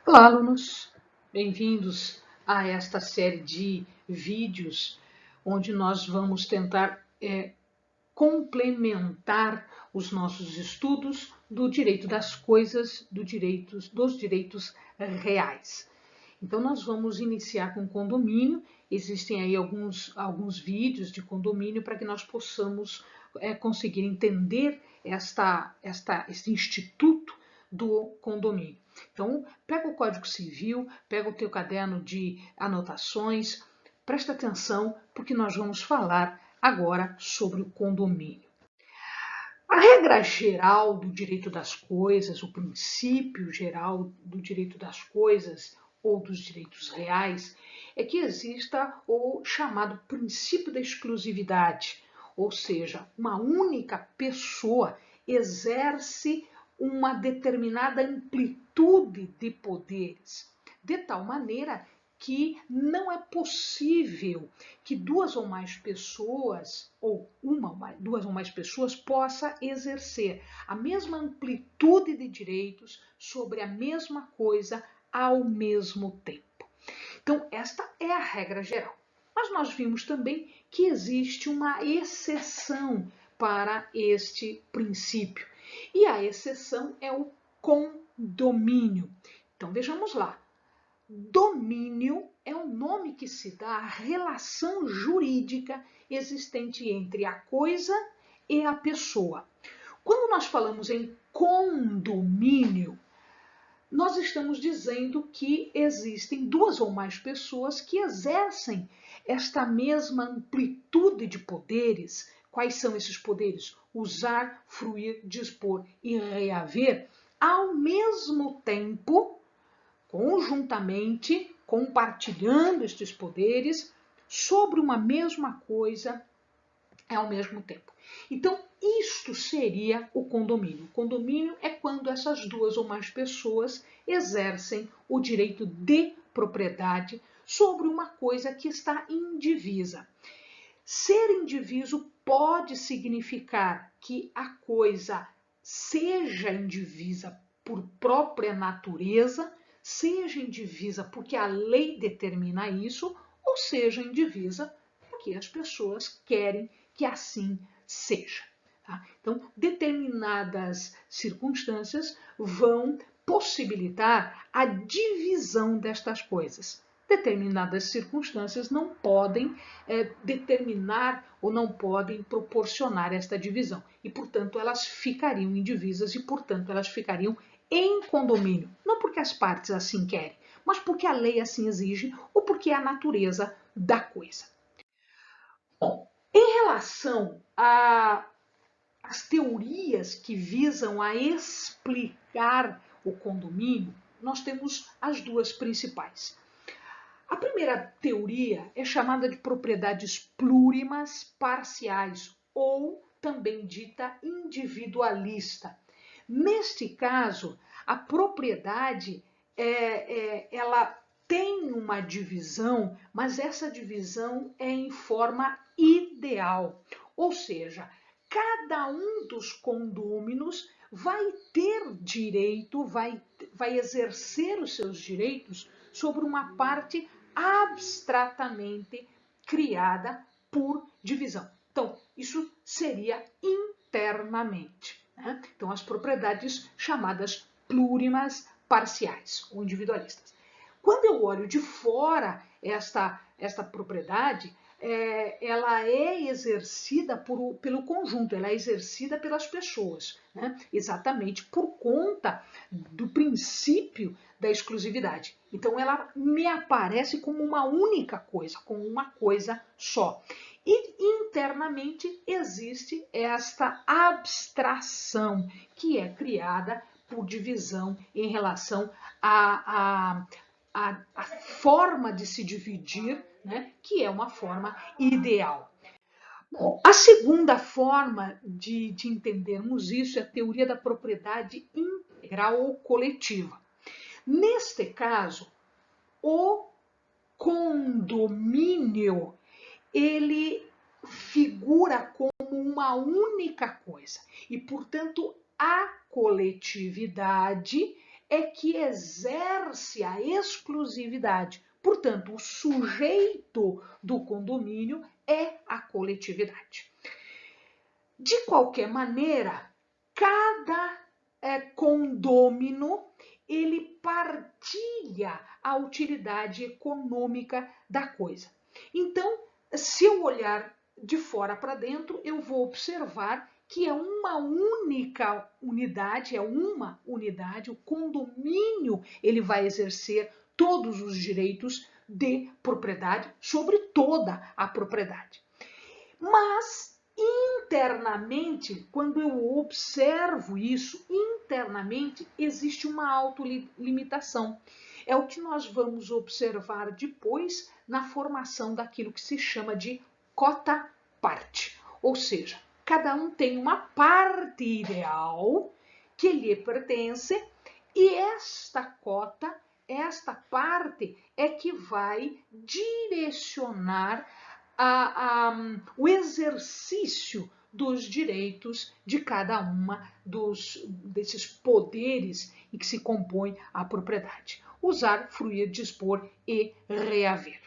Olá, alunos! Bem-vindos a esta série de vídeos onde nós vamos tentar complementar os nossos estudos do direito das coisas, dos direitos reais. Então, nós vamos iniciar com condomínio. Existem aí alguns vídeos de condomínio para que nós possamos conseguir entender este instituto do condomínio. Então, pega o Código Civil, pega o teu caderno de anotações, presta atenção, porque nós vamos falar agora sobre o condomínio. A regra geral do direito das coisas, o princípio geral do direito das coisas ou dos direitos reais, é que exista o chamado princípio da exclusividade, ou seja, uma única pessoa exerce uma determinada amplitude de poderes, de tal maneira que não é possível que duas ou mais pessoas, ou duas ou mais pessoas, possa exercer a mesma amplitude de direitos sobre a mesma coisa ao mesmo tempo. Então, esta é a regra geral. Mas nós vimos também que existe uma exceção para este princípio. E a exceção é o condomínio. Então, vejamos lá. Domínio é o nome que se dá à relação jurídica existente entre a coisa e a pessoa. Quando nós falamos em condomínio, nós estamos dizendo que existem duas ou mais pessoas que exercem esta mesma amplitude de poderes. Quais são esses poderes? Usar, fruir, dispor e reaver ao mesmo tempo, conjuntamente, compartilhando estes poderes sobre uma mesma coisa ao mesmo tempo. Então, isto seria o condomínio. O condomínio é quando essas duas ou mais pessoas exercem o direito de propriedade sobre uma coisa que está indivisa. Ser indiviso pode significar que a coisa seja indivisa por própria natureza, seja indivisa porque a lei determina isso, ou seja indivisa porque as pessoas querem que assim seja. Tá? Então, determinadas circunstâncias vão possibilitar a divisão destas coisas. Determinadas circunstâncias não podem determinar ou não podem proporcionar esta divisão. E, portanto, elas ficariam indivisas e, portanto, elas ficariam em condomínio. Não porque as partes assim querem, mas porque a lei assim exige ou porque é a natureza da coisa. Bom, em relação às teorias que visam a explicar o condomínio, nós temos as duas principais. A primeira teoria é chamada de propriedades plurimas parciais, ou também dita individualista. Neste caso, a propriedade ela tem uma divisão, mas essa divisão é em forma ideal. Ou seja, cada um dos condôminos vai ter direito, vai exercer os seus direitos sobre uma parte abstratamente criada por divisão. Então, isso seria internamente. Né? Então, as propriedades chamadas plurimas parciais ou individualistas. Quando eu olho de fora esta propriedade, ela é exercida pelo conjunto, ela é exercida pelas pessoas, né? Exatamente por conta do princípio da exclusividade. Então, ela me aparece como uma única coisa, como uma coisa só. E internamente existe esta abstração que é criada por divisão em relação a forma de se dividir, né, que é uma forma ideal. Bom, a segunda forma de entendermos isso é a teoria da propriedade integral ou coletiva. Neste caso, o condomínio ele figura como uma única coisa e, portanto, a coletividade é que exerce a exclusividade. Portanto, o sujeito do condomínio é a coletividade. De qualquer maneira, cada condômino ele partilha a utilidade econômica da coisa. Então, se eu olhar de fora para dentro, eu vou observar que é uma única unidade, o condomínio ele vai exercer todos os direitos de propriedade sobre toda a propriedade. Mas internamente, quando eu observo isso, internamente existe uma autolimitação. É o que nós vamos observar depois na formação daquilo que se chama de cota-parte. Ou seja, cada um tem uma parte ideal que lhe pertence e esta cota, esta parte é que vai direcionar o exercício dos direitos de cada uma desses poderes em que se compõe a propriedade. Usar, fruir, dispor e reaver.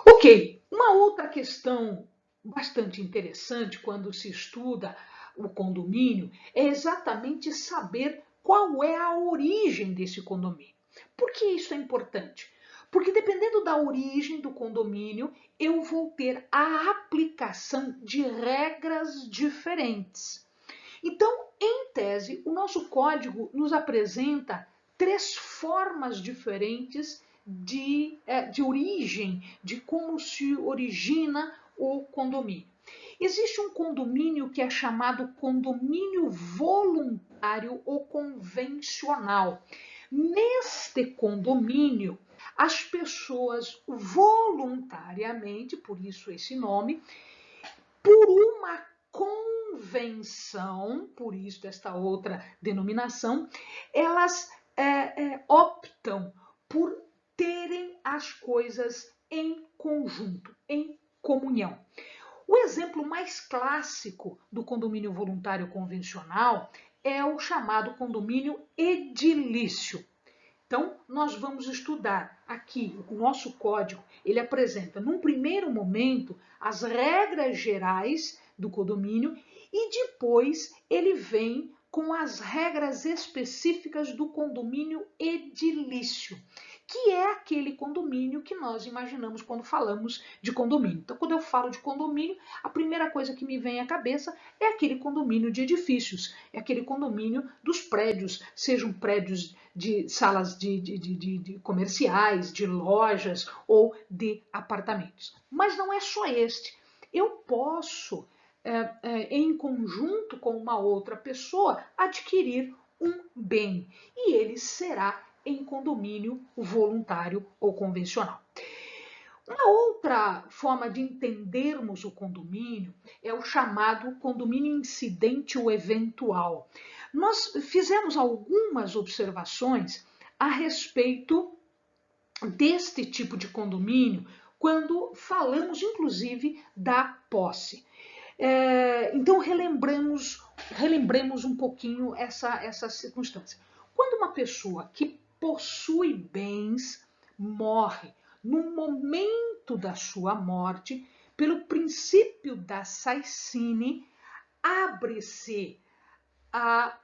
Ok, uma outra questão bastante interessante quando se estuda o condomínio é exatamente saber qual é a origem desse condomínio. Por que isso é importante? Porque dependendo da origem do condomínio, eu vou ter a aplicação de regras diferentes. Então, em tese, o nosso código nos apresenta 3 formas diferentes de origem, de como se origina o condomínio. Existe um condomínio que é chamado condomínio voluntário ou convencional. Neste condomínio, as pessoas voluntariamente, por isso esse nome, por uma convenção, por isso desta outra denominação, elas optam por terem as coisas em conjunto, em comunhão. O exemplo mais clássico do condomínio voluntário convencional é o chamado condomínio edilício. Então, nós vamos estudar aqui, o nosso código, ele apresenta, num primeiro momento, as regras gerais do condomínio e depois ele vem com as regras específicas do condomínio edilício, que é aquele condomínio que nós imaginamos quando falamos de condomínio. Então, quando eu falo de condomínio, a primeira coisa que me vem à cabeça é aquele condomínio de edifícios, é aquele condomínio dos prédios, sejam prédios de salas de comerciais, de lojas ou de apartamentos. Mas não é só este. Eu posso, em conjunto com uma outra pessoa, adquirir um bem e ele será em condomínio voluntário ou convencional. Uma outra forma de entendermos o condomínio é o chamado condomínio incidente ou eventual. Nós fizemos algumas observações a respeito deste tipo de condomínio quando falamos, inclusive, da posse. Então, relembremos um pouquinho essa circunstância. Quando uma pessoa que possui bens morre, no momento da sua morte, pelo princípio da Saicine, abre-se a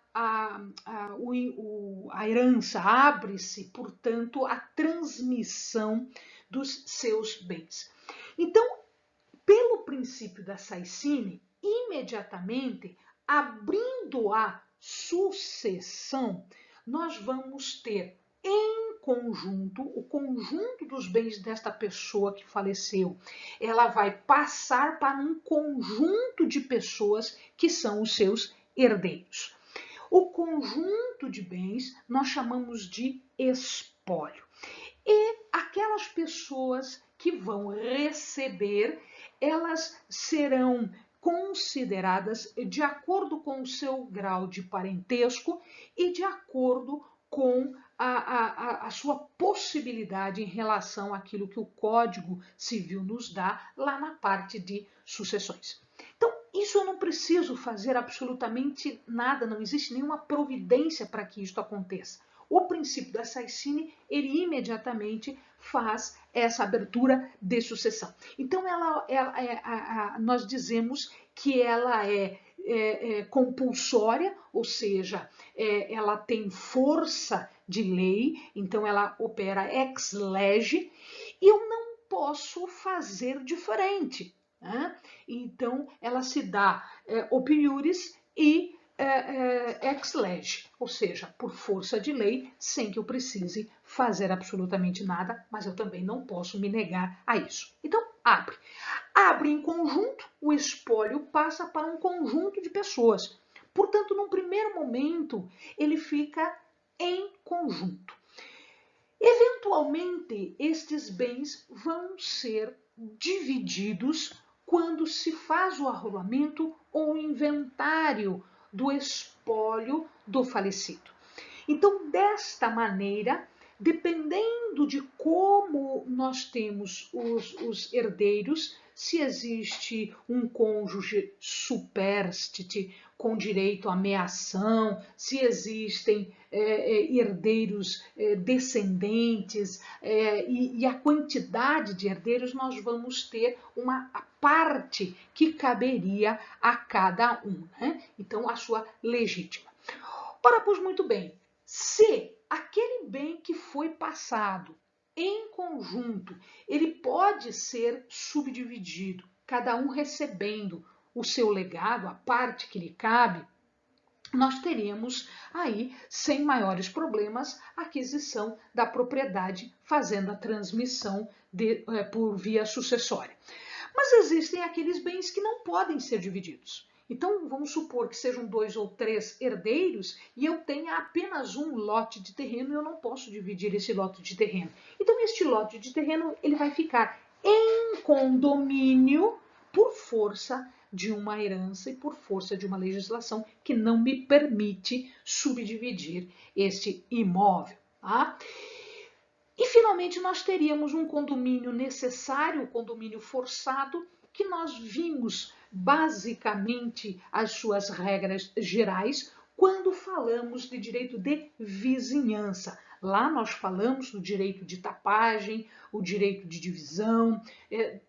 herança, abre-se, portanto, a transmissão dos seus bens. Então, pelo princípio da Saicine, imediatamente, abrindo a sucessão, nós vamos ter em conjunto, o conjunto dos bens desta pessoa que faleceu, ela vai passar para um conjunto de pessoas que são os seus herdeiros. O conjunto de bens nós chamamos de espólio. E aquelas pessoas que vão receber, elas serão consideradas de acordo com o seu grau de parentesco e de acordo com a sua possibilidade em relação àquilo que o Código Civil nos dá lá na parte de sucessões. Então, isso eu não preciso fazer absolutamente nada, não existe nenhuma providência para que isto aconteça. O princípio da Caecine, ele imediatamente faz essa abertura de sucessão. Então, nós dizemos que ela é compulsória, ou seja, ela tem força de lei, então ela opera ex lege, e eu não posso fazer diferente. Né? Então, ela se dá op iuris e ex lege, ou seja, por força de lei, sem que eu precise fazer absolutamente nada, mas eu também não posso me negar a isso. Então, abre. Abre em conjunto, o espólio passa para um conjunto de pessoas. Portanto, num primeiro momento, ele fica em conjunto. Eventualmente, estes bens vão ser divididos quando se faz o arrolamento ou inventário do espólio do falecido. Então, desta maneira, dependendo de como nós temos os herdeiros, se existe um cônjuge supérstite com direito à meação, se existem herdeiros descendentes e a quantidade de herdeiros, nós vamos ter uma parte que caberia a cada um, né? Então, a sua legítima. Ora, pois muito bem, se aquele bem que foi passado em conjunto, ele pode ser subdividido, cada um recebendo o seu legado, a parte que lhe cabe, nós teríamos aí, sem maiores problemas, a aquisição da propriedade, fazendo a transmissão por via sucessória. Mas existem aqueles bens que não podem ser divididos. Então, vamos supor que sejam 2 ou 3 herdeiros e eu tenha apenas um lote de terreno e eu não posso dividir esse lote de terreno. Então, este lote de terreno ele vai ficar em condomínio por força de uma herança e por força de uma legislação que não me permite subdividir este imóvel. Tá? E, finalmente, nós teríamos um condomínio necessário, um condomínio forçado, que nós vimos basicamente as suas regras gerais quando falamos de direito de vizinhança. Lá nós falamos do direito de tapagem, o direito de divisão,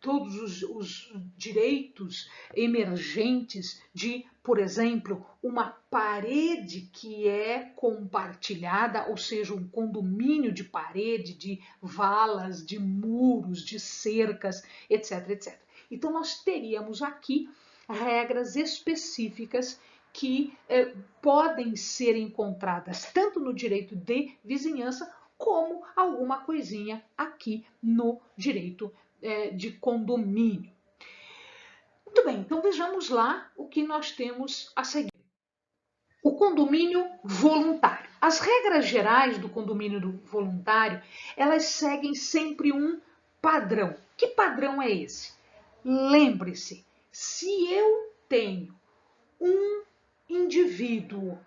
todos os direitos emergentes de, por exemplo, uma parede que é compartilhada, ou seja, um condomínio de parede, de valas, de muros, de cercas, etc, etc. Então, nós teríamos aqui regras específicas que podem ser encontradas tanto no direito de vizinhança como alguma coisinha aqui no direito de condomínio. Muito bem, então vejamos lá o que nós temos a seguir. O condomínio voluntário. As regras gerais do condomínio voluntário, elas seguem sempre um padrão. Que padrão é esse? Lembre-se, se eu tenho um indivíduo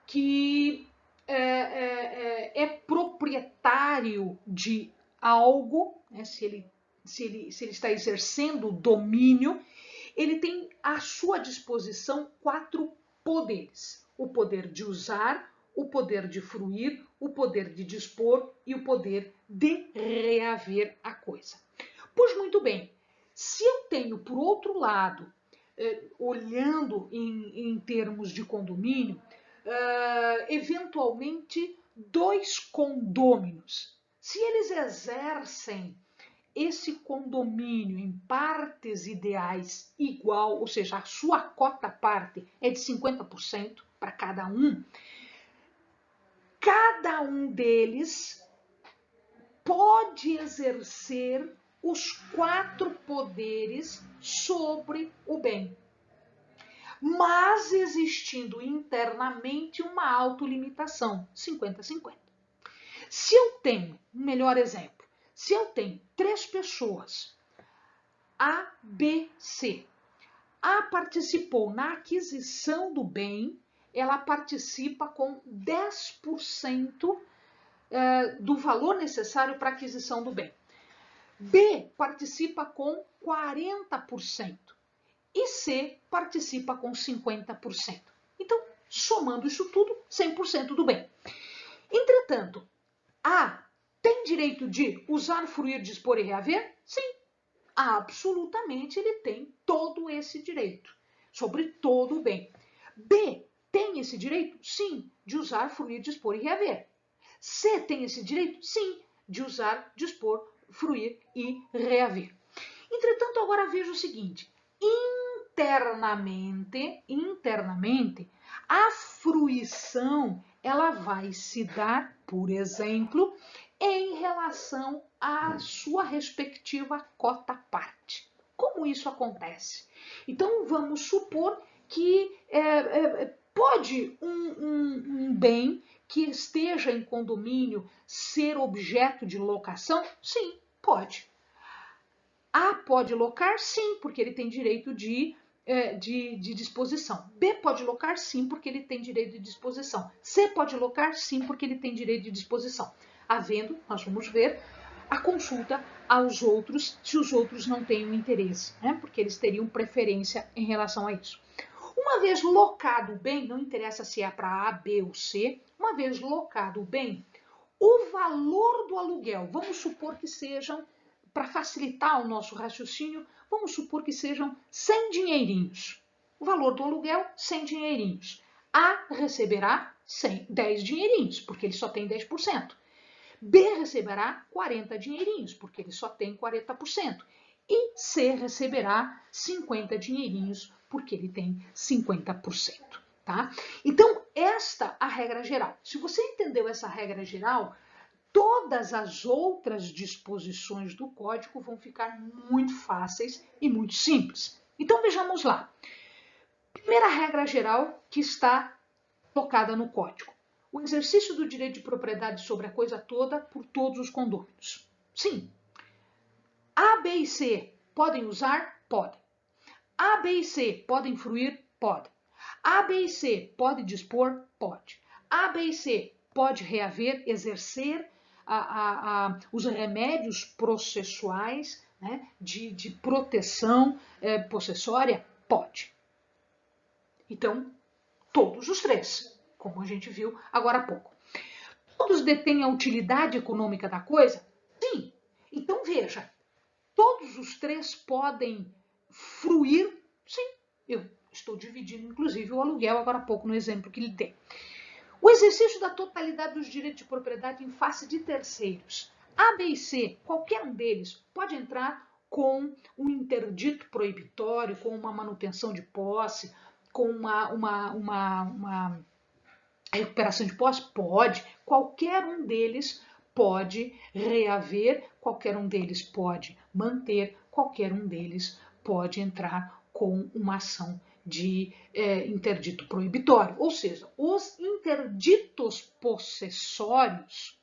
que é proprietário de algo, né, se ele está exercendo o domínio, ele tem à sua disposição 4 poderes. O poder de usar, o poder de fruir, o poder de dispor e o poder de reaver a coisa. Pois muito bem, se eu tenho, por outro lado, olhando em termos de condomínio, eventualmente 2 condôminos, se eles exercem esse condomínio em partes ideais igual, ou seja, a sua cota parte é de 50% para cada um deles pode exercer os 4 poderes sobre o bem, mas existindo internamente uma autolimitação, 50-50. Se eu tenho, um melhor exemplo, se eu tenho 3 pessoas, A, B, C, A participou na aquisição do bem, ela participa com 10% do valor necessário para a aquisição do bem. B participa com 40%. e C participa com 50%. Então, somando isso tudo, 100% do bem. Entretanto, A tem direito de usar, fruir, dispor e reaver? Sim, absolutamente ele tem todo esse direito sobre todo o bem. B tem esse direito? Sim, de usar, fruir, dispor e reaver. C tem esse direito? Sim, de usar, dispor, fruir e reaver. Entretanto, agora veja o seguinte, internamente, a fruição ela vai se dar, por exemplo, em relação à sua respectiva cota-parte. Como isso acontece? Então, vamos supor que pode um bem que esteja em condomínio ser objeto de locação? Sim, pode. A pode locar? Sim, porque ele tem direito de disposição. B pode locar? Sim, porque ele tem direito de disposição. C pode locar? Sim, porque ele tem direito de disposição. Havendo, nós vamos ver, a consulta aos outros, se os outros não têm um interesse, né? Porque eles teriam preferência em relação a isso. Uma vez locado o bem, não interessa se é para A, B ou C, uma vez locado o bem, o valor do aluguel, vamos supor que sejam, para facilitar o nosso raciocínio, vamos supor que sejam 100 dinheirinhos. O valor do aluguel, 100 dinheirinhos. A receberá 10 dinheirinhos, porque ele só tem 10%. B receberá 40 dinheirinhos, porque ele só tem 40%. E C receberá 50 dinheirinhos, porque ele tem 50%. Tá? Então, esta é a regra geral. Se você entendeu essa regra geral, todas as outras disposições do código vão ficar muito fáceis e muito simples. Então, vejamos lá. Primeira regra geral que está colocada no código. O exercício do direito de propriedade sobre a coisa toda por todos os condôminos. Sim. A, B e C podem usar? Podem. A, B e C podem fruir? Podem. A, B e C pode dispor? Pode. A, B e C pode reaver, exercer os remédios processuais, né, de proteção possessória? Pode. Então, todos os três, como a gente viu agora há pouco. Todos detêm a utilidade econômica da coisa? Sim. Então, veja, todos os três podem fruir? Sim. Eu estou dividindo, inclusive, o aluguel agora há pouco no exemplo que lhe dei. O exercício da totalidade dos direitos de propriedade em face de terceiros. A, B e C, qualquer um deles pode entrar com um interdito proibitório, com uma manutenção de posse, com uma recuperação de posse? Pode. Qualquer um deles pode reaver, qualquer um deles pode manter, qualquer um deles pode entrar com uma ação de interdito proibitório. Ou seja, os interditos possessórios,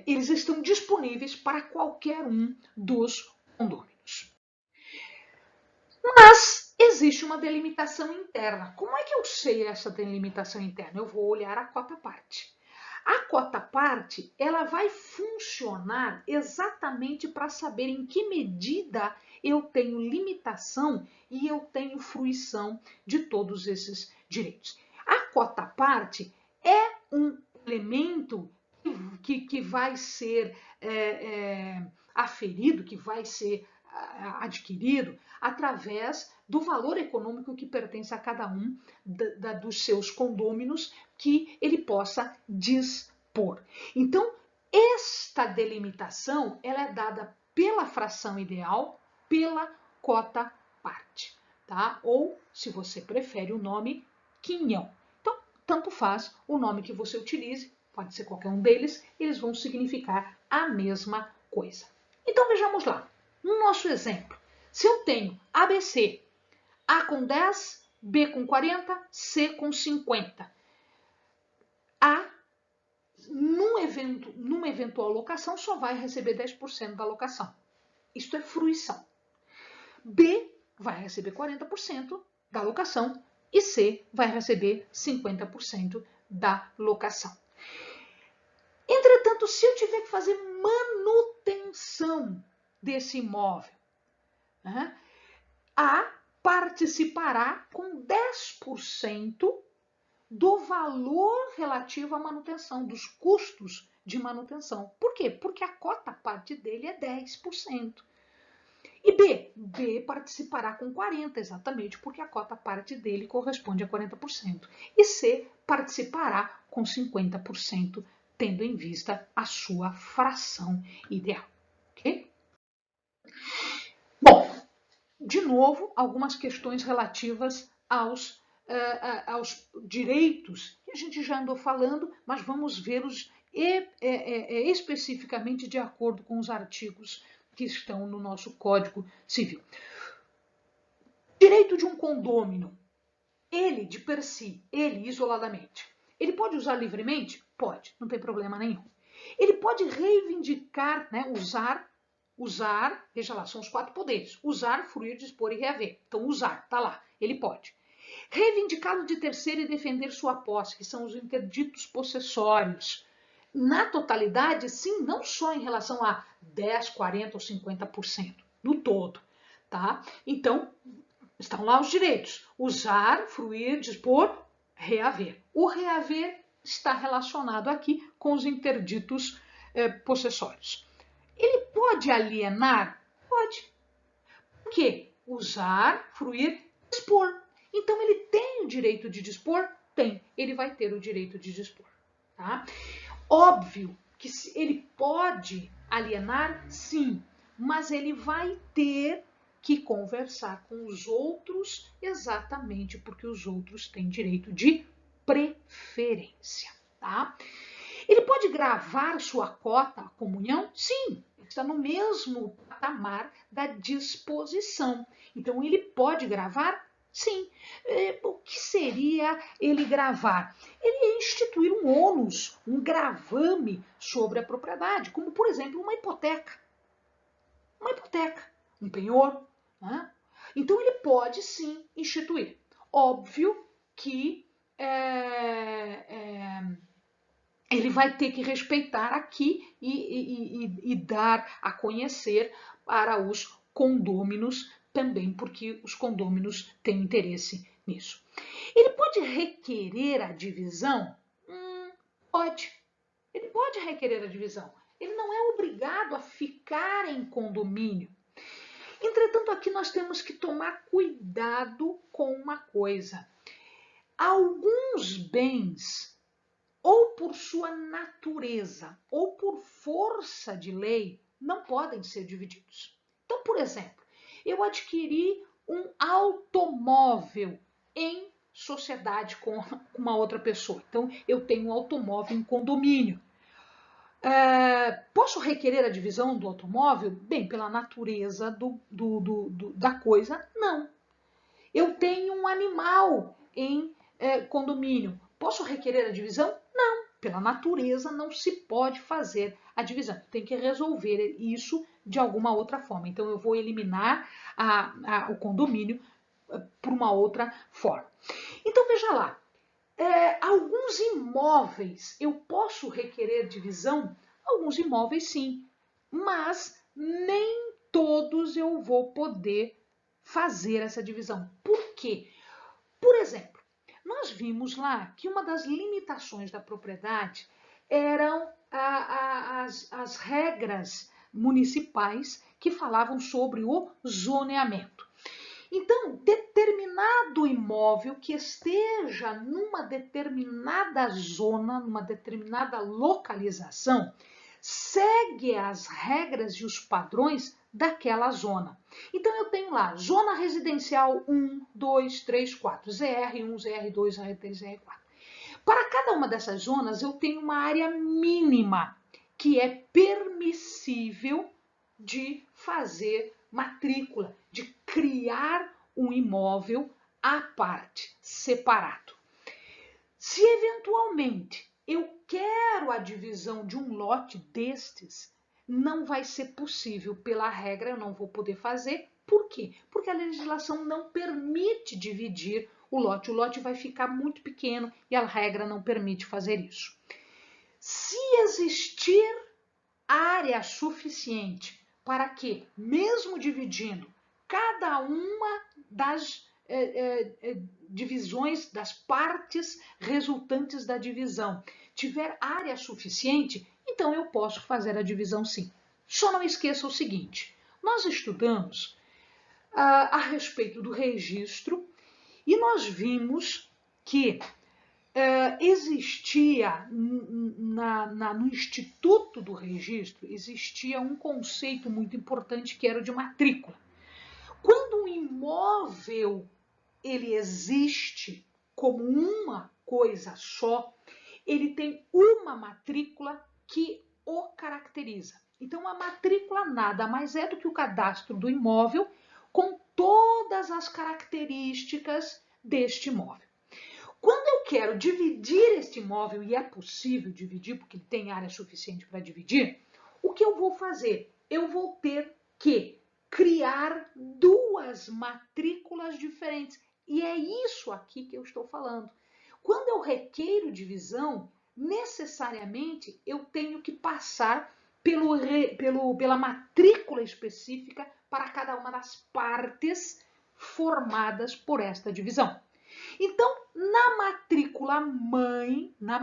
eles estão disponíveis para qualquer um dos condôminos. Mas existe uma delimitação interna. Como é que eu sei essa delimitação interna? Eu vou olhar a cota-parte. A cota-parte, ela vai funcionar exatamente para saber em que medida eu tenho limitação e eu tenho fruição de todos esses direitos. A cota-parte é um elemento que vai ser aferido, que vai ser adquirido através do valor econômico que pertence a cada um dos seus condôminos que ele possa dispor. Então, esta delimitação ela é dada pela fração ideal, pela cota-parte, tá? Ou, se você prefere o nome, quinhão. Então, tanto faz o nome que você utilize, pode ser qualquer um deles, eles vão significar a mesma coisa. Então, vejamos lá. No nosso exemplo, se eu tenho ABC, A com 10, B com 40, C com 50. A, numa eventual locação, só vai receber 10% da locação. Isto é fruição. B vai receber 40% da locação e C vai receber 50% da locação. Entretanto, se eu tiver que fazer manutenção desse imóvel, né, A participará com 10% do valor relativo à manutenção, dos custos de manutenção. Por quê? Porque a cota parte dele é 10%. E B participará com 40%, exatamente porque a cota parte dele corresponde a 40%. E C participará com 50%, tendo em vista a sua fração ideal. Ok? Bom, de novo, algumas questões relativas aos direitos que a gente já andou falando, mas vamos vê-los especificamente de acordo com os artigos que estão no nosso Código Civil. Direito de um condômino, ele de per si, ele isoladamente, ele pode usar livremente? Pode, não tem problema nenhum. Ele pode reivindicar, né, usar, veja lá, são os 4 poderes, usar, fruir, dispor e reaver. Então, usar, tá lá, ele pode. Reivindicá-lo de terceiro e defender sua posse, que são os interditos possessórios. Na totalidade, sim, não só em relação a 10, 40 ou 50%, no todo, tá? Então, estão lá os direitos, usar, fruir, dispor, reaver. O reaver está relacionado aqui com os interditos possessórios. Ele pode alienar? Pode. Por quê? Usar, fruir, dispor. Então, ele tem o direito de dispor? Tem. Ele vai ter o direito de dispor. Tá? Óbvio que ele pode alienar, sim, mas ele vai ter que conversar com os outros exatamente porque os outros têm direito de preferência. Tá? Ele pode gravar sua cota à comunhão? Sim, está no mesmo patamar da disposição. Então, ele pode gravar? Sim. O que seria ele gravar? Ele ia instituir um ônus, um gravame sobre a propriedade, como, por exemplo, uma hipoteca. Uma hipoteca, um penhor. Né? Então, ele pode, sim, instituir. Óbvio que ele vai ter que respeitar aqui e dar a conhecer para os condôminos também, porque os condôminos têm interesse nisso. Ele pode requerer a divisão? Pode. Ele pode requerer a divisão. Ele não é obrigado a ficar em condomínio. Entretanto, aqui nós temos que tomar cuidado com uma coisa. Alguns bens, ou por sua natureza, ou por força de lei, não podem ser divididos. Então, por exemplo, eu adquiri um automóvel em sociedade com uma outra pessoa. Então, eu tenho um automóvel em condomínio. Posso requerer a divisão do automóvel? Bem, pela natureza da coisa, não. Eu tenho um animal em condomínio. Posso requerer a divisão? Não. Pela natureza, não se pode fazer a divisão. Tem que resolver isso de alguma outra forma. Então, eu vou eliminar o condomínio por uma outra forma. Então, veja lá. Alguns imóveis eu posso requerer divisão? Alguns imóveis, sim. Mas nem todos eu vou poder fazer essa divisão. Por quê? Por exemplo, nós vimos lá que uma das limitações da propriedade eram as regras municipais que falavam sobre o zoneamento. Então, determinado imóvel que esteja numa determinada zona, numa determinada localização, segue as regras e os padrões daquela zona. Então, eu tenho lá, zona residencial 1, 2, 3, 4, ZR1, ZR2, ZR3, ZR4. Para cada uma dessas zonas, eu tenho uma área mínima que é permissível de fazer matrícula, de criar um imóvel à parte, separado. Se eventualmente eu quero a divisão de um lote destes, não vai ser possível pela regra, eu não vou poder fazer. Por quê? Porque a legislação não permite dividir o lote vai ficar muito pequeno e a regra não permite fazer isso. Se existir área suficiente para que, mesmo dividindo, cada uma das divisões, das partes resultantes da divisão tiver área suficiente, então eu posso fazer a divisão sim. Só não esqueça o seguinte, nós estudamos a respeito do registro e nós vimos que existia no Instituto do Registro, existia um conceito muito importante que era o de matrícula. Quando um imóvel ele existe como uma coisa só, ele tem uma matrícula que o caracteriza. Então, a matrícula nada mais é do que o cadastro do imóvel com todas as características deste imóvel. Quando eu quero dividir este imóvel, e é possível dividir porque ele tem área suficiente para dividir, o que eu vou fazer? Eu vou ter que criar duas matrículas diferentes. E é isso aqui que eu estou falando. Quando eu requeiro divisão, necessariamente eu tenho que passar pela matrícula específica para cada uma das partes formadas por esta divisão. Então, na matrícula mãe, na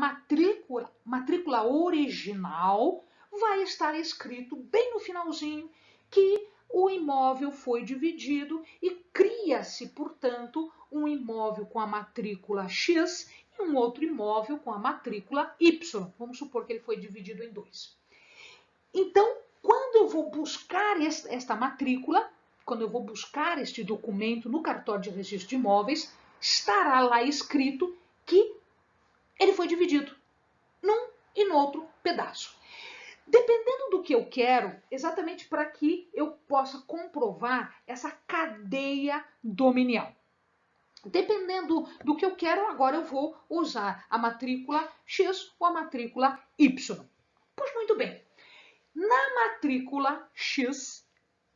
matrícula original, vai estar escrito bem no finalzinho que o imóvel foi dividido e cria-se, portanto, um imóvel com a matrícula X e um outro imóvel com a matrícula Y. Vamos supor que ele foi dividido em dois. Então, quando eu vou buscar esta matrícula, quando eu vou buscar este documento no cartório de registro de imóveis, estará lá escrito que ele foi dividido num e no outro pedaço. Dependendo do que eu quero, exatamente para que eu possa comprovar essa cadeia dominial. Dependendo do que eu quero, agora eu vou usar a matrícula X ou a matrícula Y. Pois muito bem, na matrícula X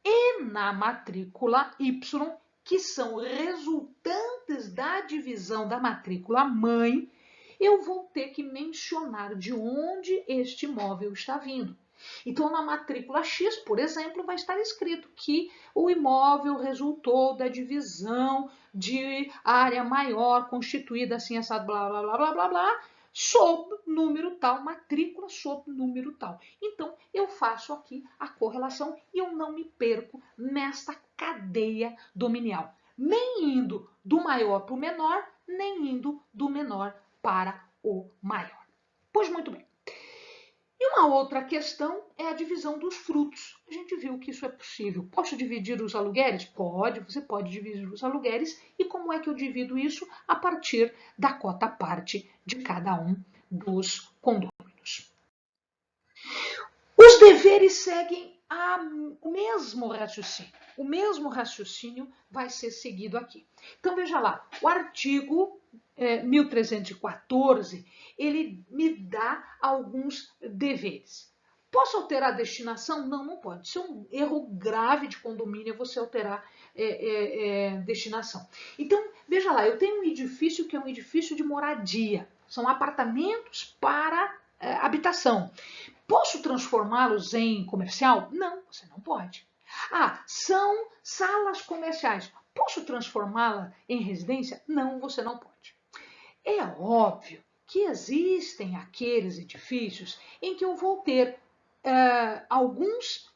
e na matrícula Y, que são resultantes da divisão da matrícula mãe, eu vou ter que mencionar de onde este imóvel está vindo. Então, na matrícula X, por exemplo, vai estar escrito que o imóvel resultou da divisão de área maior, constituída assim, assado, blá, blá, blá, blá, blá, blá, sob número tal, matrícula sob número tal. Então, eu faço aqui a correlação e eu não me perco nesta cadeia dominial. Nem indo do maior para o menor, nem indo do menor para o maior. Pois muito bem. E uma outra questão é a divisão dos frutos. A gente viu que isso é possível. Posso dividir os aluguéis? Pode, você pode dividir os aluguéis. E como é que eu divido isso? A partir da cota-parte de cada um dos condôminos. Os deveres seguem o mesmo raciocínio. O mesmo raciocínio vai ser seguido aqui. Então, veja lá, o artigo 1314, ele me dá alguns deveres. Posso alterar a destinação? Não, não pode. Isso é um erro grave de condomínio, você alterar destinação. Então, veja lá, eu tenho um edifício que é um edifício de moradia. São apartamentos para habitação. Posso transformá-los em comercial? Não, você não pode. Ah, são salas comerciais. Posso transformá-la em residência? Não, você não pode. É óbvio que existem aqueles edifícios em que eu vou ter algumas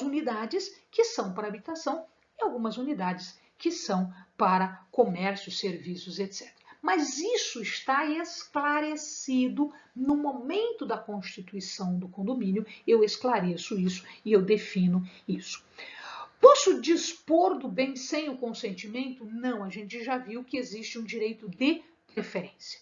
unidades que são para habitação e algumas unidades que são para comércio, serviços, etc. Mas isso está esclarecido no momento da constituição do condomínio, eu esclareço isso e eu defino isso. Posso dispor do bem sem o consentimento? Não, a gente já viu que existe um direito de preferência.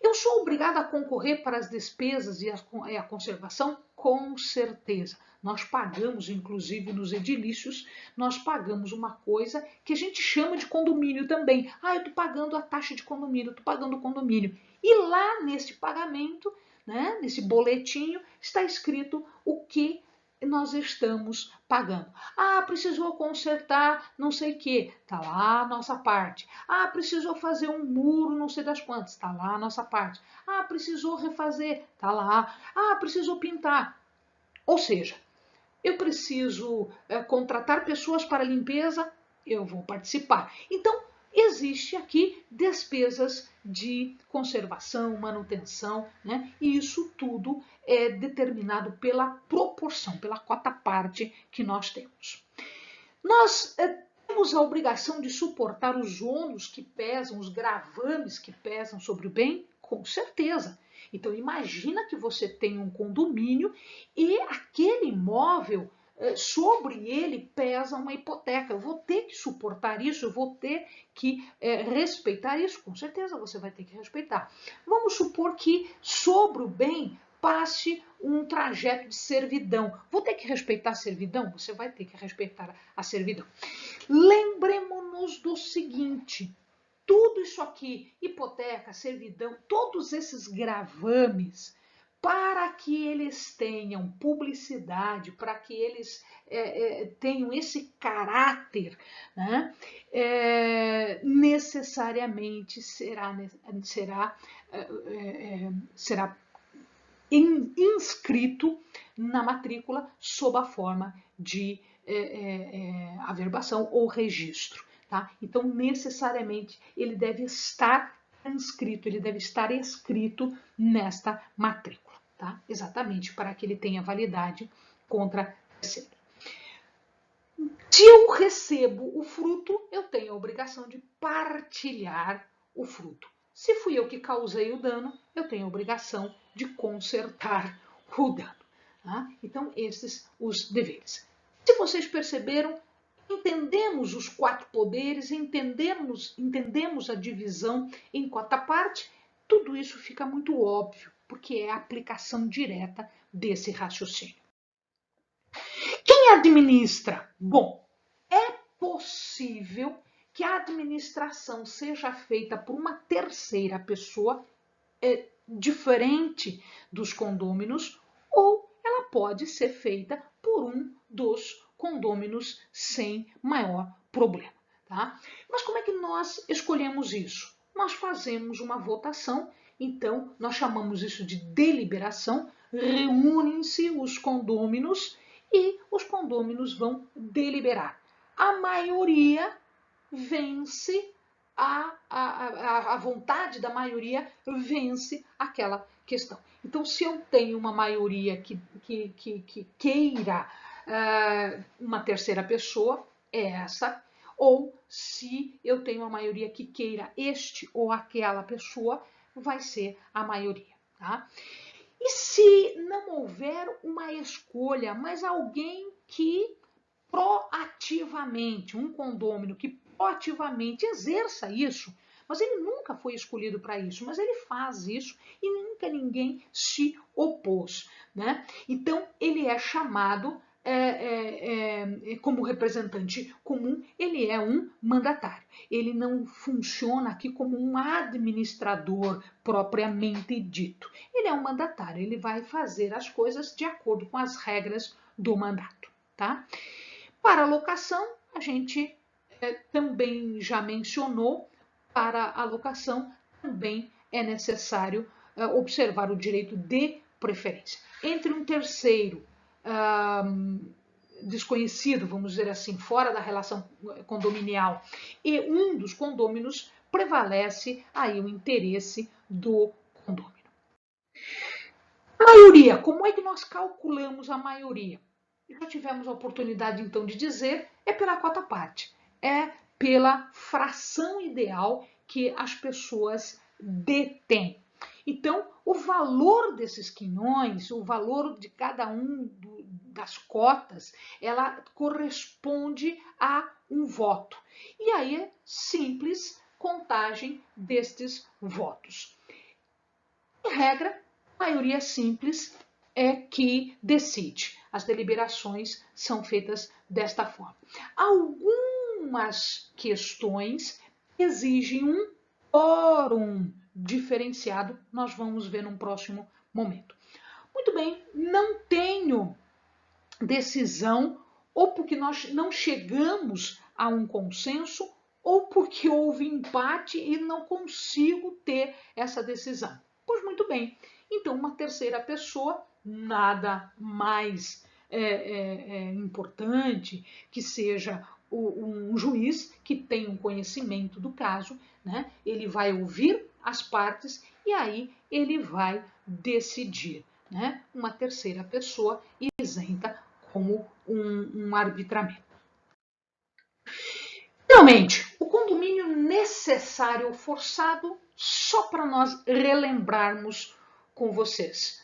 Eu sou obrigada a concorrer para as despesas e a conservação? Com certeza. Nós pagamos, inclusive nos edilícios, nós pagamos uma coisa que a gente chama de condomínio também. Ah, eu estou pagando a taxa de condomínio, estou pagando o condomínio. E lá nesse pagamento, né, nesse boletinho, está escrito o que nós estamos pagando. Ah, precisou consertar não sei o que, tá lá a nossa parte. Ah, precisou fazer um muro não sei das quantas, tá lá a nossa parte. Ah, precisou refazer, tá lá. Ah, precisou pintar. Ou seja, Eu preciso contratar pessoas para limpeza, eu vou participar. Então, existe aqui despesas de conservação, manutenção, né? E isso tudo é determinado pela proporção, pela cota-parte que nós temos. Nós temos a obrigação de suportar os ônus que pesam, os gravames que pesam sobre o bem? Com certeza. Então, imagina que você tem um condomínio e aquele imóvel, sobre ele pesa uma hipoteca. Eu vou ter que suportar isso, eu vou ter que respeitar isso. Com certeza você vai ter que respeitar. Vamos supor que sobre o bem passe um trajeto de servidão. Vou ter que respeitar a servidão? Você vai ter que respeitar a servidão. Lembremos-nos do seguinte: tudo isso aqui, hipoteca, servidão, todos esses gravames, para que eles tenham publicidade, para que eles tenham esse caráter, né, necessariamente será inscrito na matrícula sob a forma de averbação ou registro. Tá? Então, necessariamente, ele deve estar inscrito, ele deve estar escrito nesta matrícula. Tá? Exatamente, para que ele tenha validade contra terceiro. Se eu recebo o fruto, eu tenho a obrigação de partilhar o fruto. Se fui eu que causei o dano, eu tenho a obrigação de consertar o dano. Tá? Então, esses os deveres. Se vocês perceberam, entendemos os 4 poderes, entendemos a divisão em cota-parte, tudo isso fica muito óbvio, porque é a aplicação direta desse raciocínio. Quem administra? Bom, é possível que a administração seja feita por uma terceira pessoa diferente dos condôminos, ou ela pode ser feita por um dos condôminos sem maior problema. Tá? Mas como é que nós escolhemos isso? Nós fazemos uma votação, então nós chamamos isso de deliberação, reúnem-se os condôminos e os condôminos vão deliberar. A maioria vence, a vontade da maioria vence aquela questão. Então, se eu tenho uma maioria que queira uma terceira pessoa, é essa. Ou se eu tenho uma maioria que queira este ou aquela pessoa, vai ser a maioria. Tá? E se não houver uma escolha, mas alguém que proativamente, um condômino que proativamente exerça isso, mas ele nunca foi escolhido para isso, mas ele faz isso e nunca ninguém se opôs. Né? Então, ele é chamado, como representante comum, ele é um mandatário. Ele não funciona aqui como um administrador propriamente dito. Ele é um mandatário, ele vai fazer as coisas de acordo com as regras do mandato. Tá? Para alocação, a gente também já mencionou, para a alocação também é necessário observar o direito de preferência. Entre um terceiro desconhecido, vamos dizer assim, fora da relação condominial, e um dos condôminos, prevalece aí o interesse do condômino. Maioria, como é que nós calculamos a maioria? Já tivemos a oportunidade, então, de dizer, é pela cota-parte, é pela fração ideal que as pessoas detêm. Então, o valor desses quinhões, o valor de cada um das cotas, ela corresponde a um voto. E aí é simples contagem destes votos. Em regra, a maioria simples é que decide. As deliberações são feitas desta forma. Algumas questões exigem um quórum diferenciado, nós vamos ver num próximo momento. Muito bem, não tenho decisão, ou porque nós não chegamos a um consenso, ou porque houve empate e não consigo ter essa decisão. Pois muito bem, então uma terceira pessoa, nada mais importante, que seja um juiz que tenha um conhecimento do caso, né? Ele vai ouvir as partes e aí ele vai decidir, né? Uma terceira pessoa isenta como um arbitramento. Finalmente, o condomínio necessário ou forçado, só para nós relembrarmos com vocês.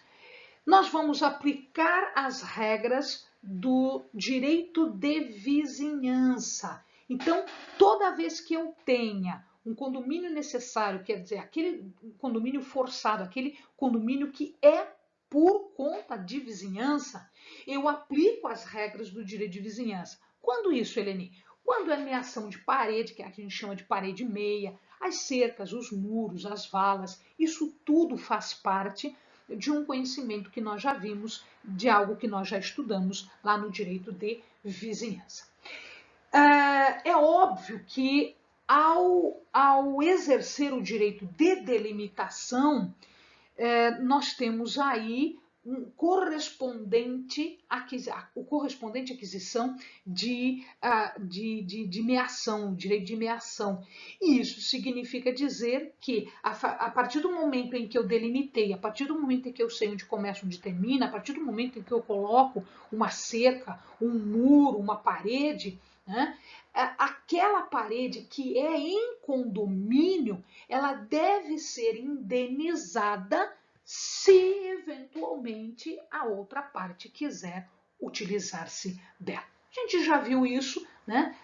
Nós vamos aplicar as regras do direito de vizinhança. Então, toda vez que eu tenha um condomínio necessário, quer dizer, aquele condomínio forçado, aquele condomínio que é por conta de vizinhança, eu aplico as regras do direito de vizinhança. Quando isso, Eleni? Quando é ameação de parede, que a gente chama de parede meia, as cercas, os muros, as valas, isso tudo faz parte de um conhecimento que nós já vimos, de algo que nós já estudamos lá no direito de vizinhança. É óbvio que ao exercer o direito de delimitação, nós temos aí o correspondente aquisição de meação, direito de meação. E isso significa dizer que a partir do momento em que eu delimitei, a partir do momento em que eu sei onde começa, onde termina, a partir do momento em que eu coloco uma cerca, um muro, uma parede, né, aquela parede que é em condomínio, ela deve ser indenizada se eventualmente a outra parte quiser utilizar-se dela. A gente já viu isso, né?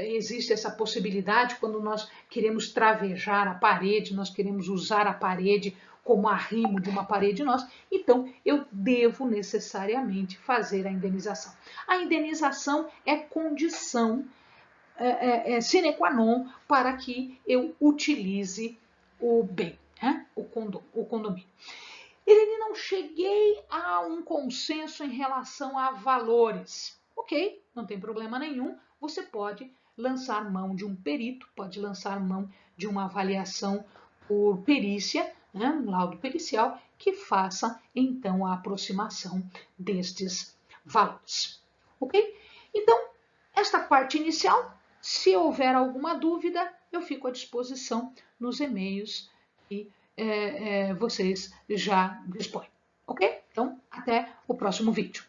Existe essa possibilidade quando nós queremos travejar a parede, nós queremos usar a parede como arrimo de uma parede nossa, então eu devo necessariamente fazer a indenização. A indenização é condição sine qua non para que eu utilize o bem, né? o condomínio. Ele não cheguei a um consenso em relação a valores. Ok, não tem problema nenhum, você pode lançar mão de um perito, pode lançar mão de uma avaliação por perícia, né? Um laudo pericial, que faça então a aproximação destes valores. Ok? Então, esta parte inicial, se houver alguma dúvida, eu fico à disposição nos e-mails que vocês já dispõem. Ok? Então, até o próximo vídeo.